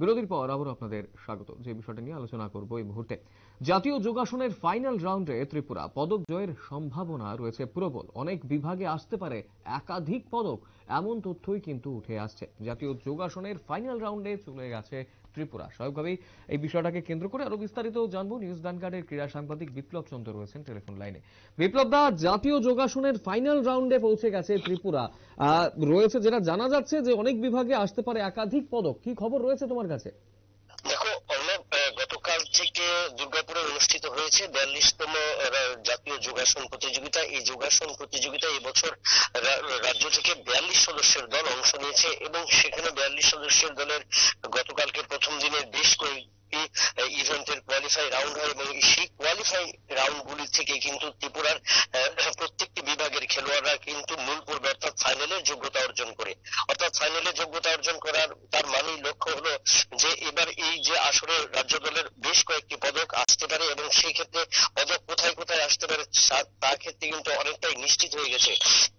বিরতির পর আবার আপনাদের স্বাগত। যে বিষয়টা নিয়ে আলোচনা করব এই মুহূর্তে, জাতীয় যোগাসনের ফাইনাল রাউন্ডে ত্রিপুরা পদক জয়ের সম্ভাবনা রয়েছে প্রবল। অনেক বিভাগে আসতে পারে একাধিক পদক, এমন তথ্যই কিন্তু উঠে আসছে। জাতীয় যোগাসনের ফাইনাল রাউন্ডে চলে গেছে ত্রিপুরা। স্বাভাবিকভাবেই এই বিষয়টাকে কেন্দ্র করে আরো বিস্তারিত জানবো। নিউজ ভ্যানগার্ডের ক্রীড়া সাংবাদিক বিপ্লব চন্দ্র রয়েছেন টেলিফোন লাইনে। বিপ্লব দা, জাতীয় যোগাসনের ফাইনাল রাউন্ডে পৌঁছে গেছে ত্রিপুরা। রয়েছে যেটা জানা যাচ্ছে যে অনেক বিভাগে আসতে পারে একাধিক পদক, কি খবর রয়েছে তোমার কাছে? দেখো অর্ণব, গতকাল থেকে দুর্গাপুরে অনুষ্ঠিত হয়েছে 42তম জাতীয় যোগাসন প্রতিযোগিতা। এই যোগাসন প্রতিযোগিতায় এবছর রাজ্য থেকে 42 সদস্যের দল অংশ নিয়েছে এবং সেখানে 42 সদস্যের দলের গতকালকে প্রথম দিনে বেশ কয়েকটি ইভেন্টের কোয়ালিফাই রাউন্ড হয় এবং সেই কোয়ালিফাই রাউন্ড গুলি থেকে কিন্তু ত্রিপুরার প্রত্যেকটি বিভাগের খেলোয়াড়রা কিন্তু মূল পর্বে অর্থাৎ ফাইনালে যোগ্যতা অর্জন করে। অর্থাৎ ফাইনালে যোগ্যতা অর্জন করার তার মানেই লক্ষ্য হলো যে এবার এই যে আসরে রাজ্য দলের বেশ কয়েকটি পদক আসতে পারে এবং সেই ক্ষেত্রে পদক কোথায় কোথায় আসতে পারে তার ক্ষেত্রে কিন্তু অনেকটাই নিশ্চিত হয়ে গেছে।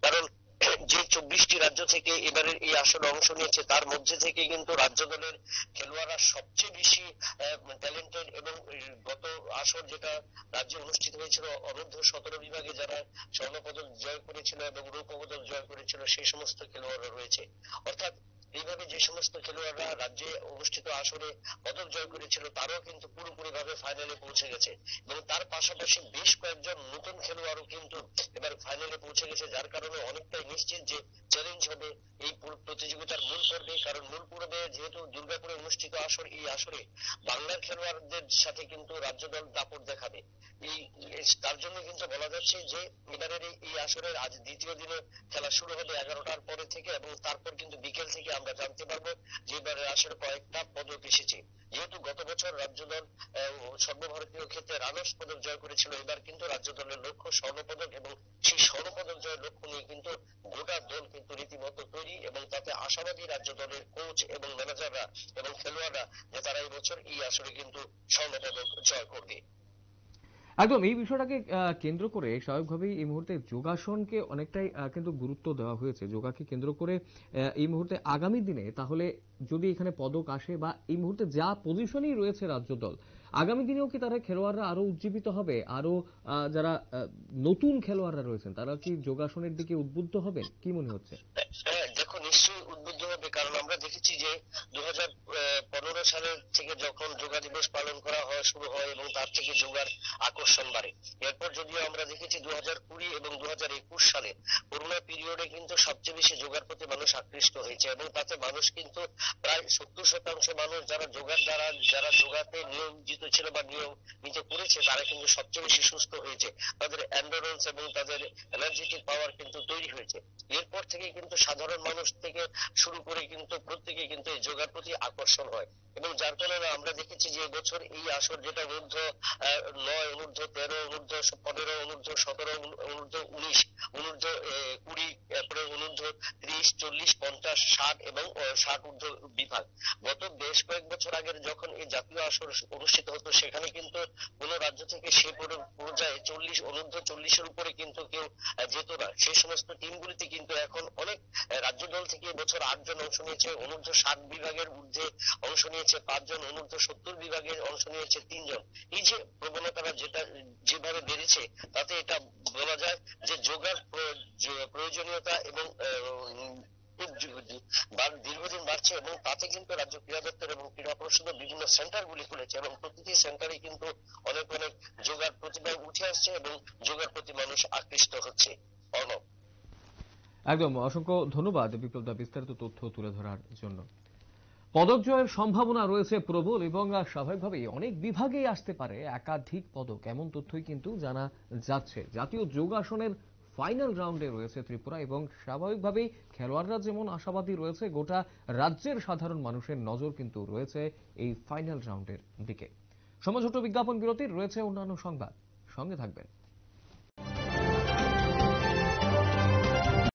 কারণ যে 24টি রাজ্য থেকে এবারের এই আসরে অংশ নিয়েছে তার মধ্যে থেকে কিন্তু রাজ্য দলের খেলোয়াড়রা সবচেয়ে বেশি ট্যালেন্টেড এবং গত আসর যেটা রাজ্যে অনুষ্ঠিত হয়েছিল অনূর্ধ্ব-17 বিভাগে যারা স্বর্ণপদক জয় করেছিল এবং রৌপ্য পদক জয় করেছিল সেই সমস্ত খেলোয়াড়রা রয়েছে। অর্থাৎ এইভাবে যে সমস্ত খেলোয়াড়রা রাজ্যে অনুষ্ঠিত আসরে পদক জয় করেছিল তারাও কিন্তু পুরোপুরি ভাবে ফাইনালে পৌঁছে গেছে এবং তার পাশাপাশি বেশ কয়েকজন নতুন খেলোয়াড়ও কিন্তু এবার ফাইনালে পৌঁছে গেছে, যার কারণে অনেকটাই নিশ্চিত যে চ্যালেঞ্জ হবে এই প্রতিযোগিতার মূল পর্বে। কারণ মূল পর্বে যেহেতু দুর্গাপুরে অনুষ্ঠিত আসর, এই আসরে বাংলার খেলোয়াড়দের সাথে কিন্তু রাজ্য দল দাপট দেখাবে। এই তার জন্য কিন্তু বলা যাচ্ছে যে এবারের এই আসরের আজ দ্বিতীয় দিনে খেলা শুরু হবে 11টার পরে থেকে এবং তারপর কিন্তু বিকেল থেকে আমরা জানতে পারবো যে এবারের আসরে কয়েকটা পদক এসেছে। যেহেতু গত বছর রাজ্য দল সর্বভারতীয় ক্ষেত্রে রানার্স পদক জয় করেছিল, এবার কিন্তু রাজ্য দলের লক্ষ্য স্বর্ণপদক এবং সেই স্বর্ণপদক জয়ের লক্ষ্য নিয়ে কিন্তু গোটা দল কিন্তু রীতিমতো তৈরি এবং তাতে আশাবাদী রাজ্য দলের কোচ এবং ম্যানেজাররা এবং খেলোয়াড়রা যে তারা এই বছর এই আসরে কিন্তু স্বর্ণপদক জয় করবে। একদম এই বিষয়টাকে কেন্দ্র করে স্বাভাবিকভাবেই এই মুহূর্তে যোগাসনকে অনেকটাই কিন্তু গুরুত্ব দেওয়া হয়েছে। যোগাকে কেন্দ্র করে এই মুহূর্তে আগামী দিনে তাহলে যদি এখানে পদক আসে বা এই মুহূর্তে যা পজিশনেই রয়েছে রাজ্য দল, আগামী দিনেও কি তারা খেলোয়াড়রা আরো উজ্জীবিত হবে? আরো যারা নতুন খেলোয়াড়রা রয়েছেন তারা কি যোগাসনের দিকে উদ্বুদ্ধ হবেন? কি মনে হচ্ছে? দেখো নিশ্চয়ই উদ্বুদ্ধ হবে, কারণ আমরা দেখেছি যে 2015 সালের থেকে যখন যোগা দিবস পালন করা হয় শুরু হয় এবং তার থেকে যোগার আকর্ষণ বাড়ে। এরপর যদিও আমরা দেখেছি 2020 এবং 2021 সালে করোনা পিরিয়ডে কিন্তু সবচেয়ে বেশি যোগার প্রতি মানুষ আকৃষ্ট হয়েছে এবং তাতে মানুষ কিন্তু প্রায় 70% মানুষ যারা যোগার দ্বারা যারা যোগাতে নিয়োজিত ছিল বা নিয়মিত করেছে তারা কিন্তু সবচেয়ে বেশি সুস্থ হয়েছে। তাদের এন্ডুরেন্স এবং তাদের এনার্জেটিক পাওয়ার কিন্তু তৈরি হয়েছে। এরপর থেকে কিন্তু সাধারণ মানুষ থেকে শুরু করে কিন্তু প্রত্যেকে কিন্তু এই যোগার প্রতি আকর্ষণ হয় এবং যার কারণে আমরা দেখেছি যে এবছর এই আসর যেটা অনূর্ধ্ব 9, অনূর্ধ্ব 13, অনূর্ধ্ব 15, অনূর্ধ্ব 17, অনূর্ধ্ব 19, অনূর্ধ্ব 20, তারপরে অনূর্ধ্ব 30, 40, 50, 60 এবং 60 ঊর্ধ্ব বিভাগ। গত বেশ কয়েক বছর আগের যখন এই জাতীয় আসর অনুষ্ঠিত হতো সেখানে কিন্তু কোন রাজ্য থেকে সে পর্যায়ে অনূর্ধ্ব 40-এর উপরে কিন্তু কেউ যেত না। সেই সমস্ত টিমগুলিতে কিন্তু এখন অনেক রাজ্য দল থেকে এবছর 8 জন অংশ নিয়েছে, অনূর্ধ্ব 60 বিভাগের ঊর্ধ্বে অংশ নিয়েছে 5 জন, অনূর্ধ্ব 70 বিভাগে অংশ নিয়েছে 3 জন। এই যে প্রবণতাটা যেটা যেভাবে বেড়েছে তাতে এটা বলা যায় যে যোগার প্রয়োজনীয়তা এবং দীর্ঘদিন বাড়ছে এবং তাতে কিন্তু রাজ্য ক্রীড়া দপ্তর এবং ক্রীড়া পরিষদ বিভিন্ন সেন্টার গুলি খুলেছে এবং প্রতিটি সেন্টারে কিন্তু অনেক অনেক যোগার প্রতিভা উঠে আসছে এবং যোগার প্রতি মানুষ আকৃষ্ট হচ্ছে। অর্ণব, একদম অসংখ্য ধন্যবাদ বিপ্লব দা বিস্তারিত তথ্য তুলে ধরার জন্য। পদক জয়ের সম্ভাবনা রয়েছে প্রবল এবং স্বাভাবিকভাবেই অনেক বিভাগেই আসতে পারে একাধিক পদক, এমন তথ্যই কিন্তু জানা যাচ্ছে। জাতীয় যোগাসনের ফাইনাল রাউন্ডে রয়েছে ত্রিপুরা এবং স্বাভাবিকভাবেই খেলোয়াড়রা যেমন আশাবাদী রয়েছে, গোটা রাজ্যের সাধারণ মানুষের নজর কিন্তু রয়েছে এই ফাইনাল রাউন্ডের দিকে। সময় ছোট বিজ্ঞাপন বিরতির, রয়েছে অন্যান্য সংবাদ, সঙ্গে থাকবেন।